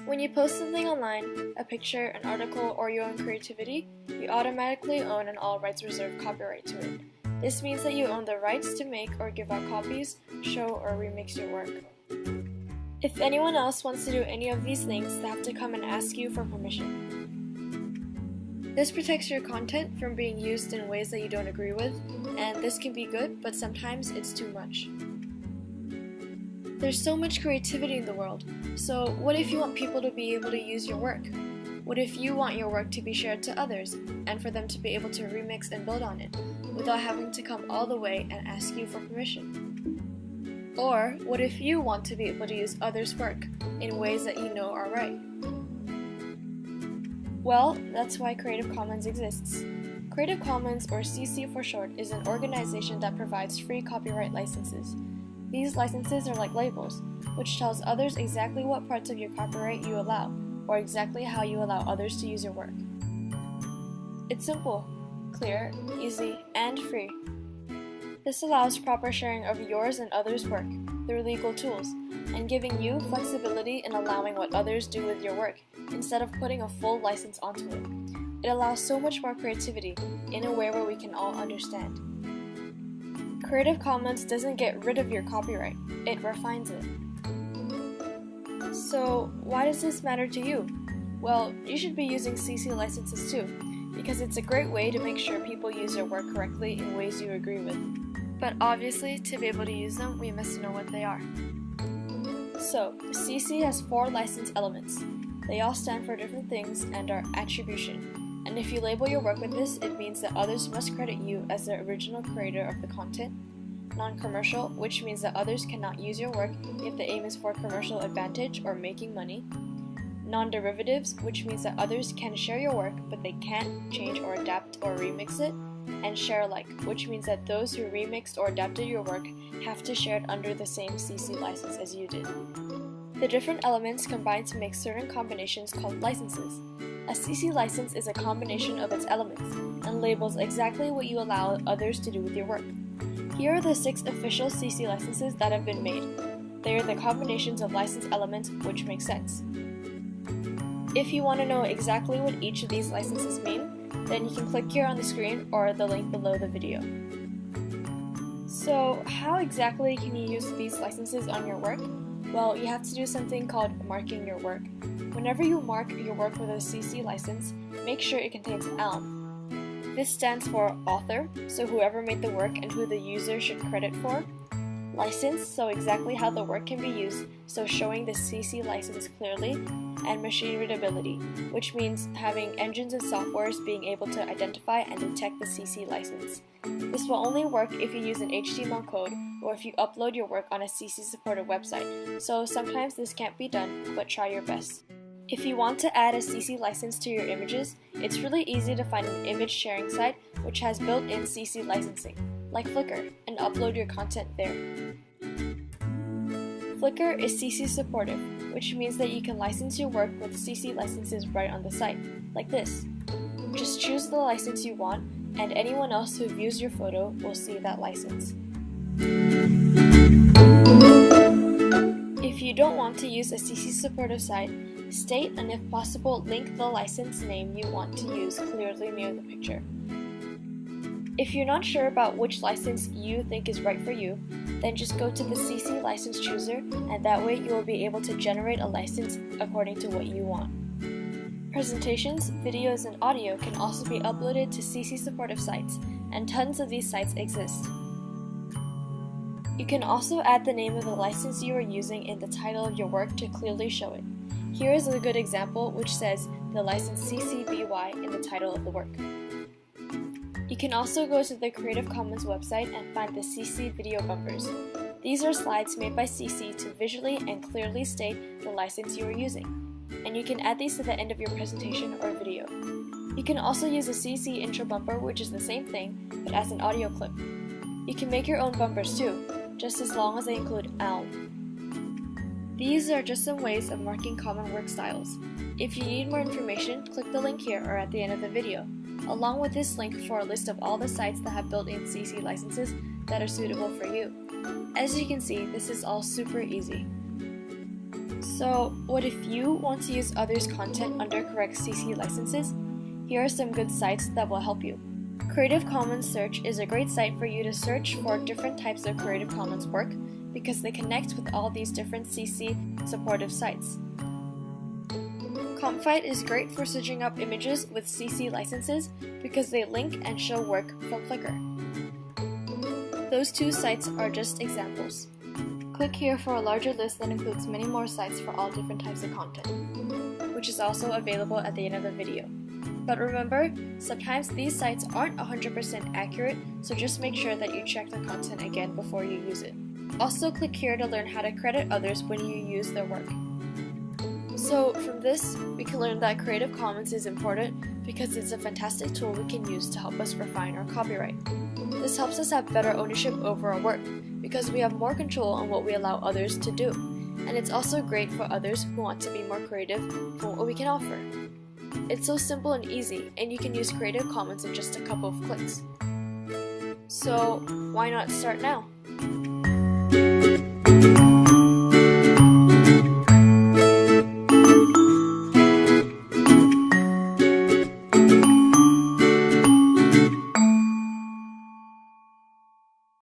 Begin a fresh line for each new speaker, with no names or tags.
When you post something online, a picture, an article, or your own creativity, you automatically own an all rights reserved copyright to it. This means that you own the rights to make or give out copies, show, or remix your work. If anyone else wants to do any of these things, they have to come and ask you for permission. This protects your content from being used in ways that you don't agree with, and this can be good, but sometimes it's too much. There's so much creativity in the world, so what if you want people to be able to use your work? What if you want your work to be shared to others, and for them to be able to remix and build on it, without having to come all the way and ask you for permission? Or what if you want to be able to use others' work in ways that you know are right? Well, that's why Creative Commons exists. Creative Commons, or CC for short, is an organization that provides free copyright licenses. These licenses are like labels, which tells others exactly what parts of your copyright you allow, or exactly how you allow others to use your work. It's simple, clear, easy, and free. This allows proper sharing of yours and others' work through legal tools, and giving you flexibility in allowing what others do with your work, instead of putting a full license onto it. It allows so much more creativity in a way where we can all understand. Creative Commons doesn't get rid of your copyright, it refines it. So, why does this matter to you? Well, you should be using CC licenses too, because it's a great way to make sure people use your work correctly in ways you agree with. But obviously, to be able to use them, we must know what they are. So, CC has 4 license elements. They all stand for different things and are attribution. And if you label your work with this, it means that others must credit you as the original creator of the content. Non-commercial, which means that others cannot use your work if the aim is for commercial advantage or making money. Non-derivatives, which means that others can share your work, but they can't change or adapt or remix it. And share-alike, which means that those who remixed or adapted your work have to share it under the same CC license as you did. The different elements combine to make certain combinations called licenses. A CC license is a combination of its elements and labels exactly what you allow others to do with your work. Here are the 6 official CC licenses that have been made. They are the combinations of license elements which make sense. If you want to know exactly what each of these licenses mean, then you can click here on the screen or the link below the video. So, how exactly can you use these licenses on your work? Well, you have to do something called marking your work. Whenever you mark your work with a CC license, make sure it contains ALM. This stands for author, so whoever made the work and who the user should credit for. License, so exactly how the work can be used, so showing the CC license clearly. And machine readability, which means having engines and softwares being able to identify and detect the CC license. This will only work if you use an HTML code or if you upload your work on a CC supported website, so sometimes this can't be done, but try your best. If you want to add a CC license to your images, it's really easy to find an image sharing site which has built-in CC licensing, like Flickr, and upload your content there. Flickr is CC supportive, which means that you can license your work with CC licenses right on the site, like this. Just choose the license you want, and anyone else who views your photo will see that license. If you don't want to use a CC supportive site, state and if possible link the license name you want to use clearly near the picture. If you're not sure about which license you think is right for you, then just go to the CC license chooser, and that way you will be able to generate a license according to what you want. Presentations, videos, and audio can also be uploaded to CC supportive sites, and tons of these sites exist. You can also add the name of the license you are using in the title of your work to clearly show it. Here is a good example which says the license CC BY in the title of the work. You can also go to the Creative Commons website and find the CC video bumpers. These are slides made by CC to visually and clearly state the license you are using, and you can add these to the end of your presentation or video. You can also use a CC intro bumper, which is the same thing, but as an audio clip. You can make your own bumpers too, just as long as they include ALM. These are just some ways of marking common work styles. If you need more information, click the link here or at the end of the video, along with this link for a list of all the sites that have built-in CC licenses that are suitable for you. As you can see, this is all super easy. So, what if you want to use others' content under correct CC licenses? Here are some good sites that will help you. Creative Commons Search is a great site for you to search for different types of Creative Commons work because they connect with all these different CC supportive sites. Comfite is great for searching up images with CC licenses because they link and show work from Flickr. Those two sites are just examples. Click here for a larger list that includes many more sites for all different types of content, which is also available at the end of the video. But remember, sometimes these sites aren't 100% accurate, so just make sure that you check the content again before you use it. Also click here to learn how to credit others when you use their work. So from this, we can learn that Creative Commons is important because it's a fantastic tool we can use to help us refine our copyright. This helps us have better ownership over our work because we have more control on what we allow others to do. And it's also great for others who want to be more creative from what we can offer. It's so simple and easy, and you can use Creative Commons in just a couple of clicks. So why not start now?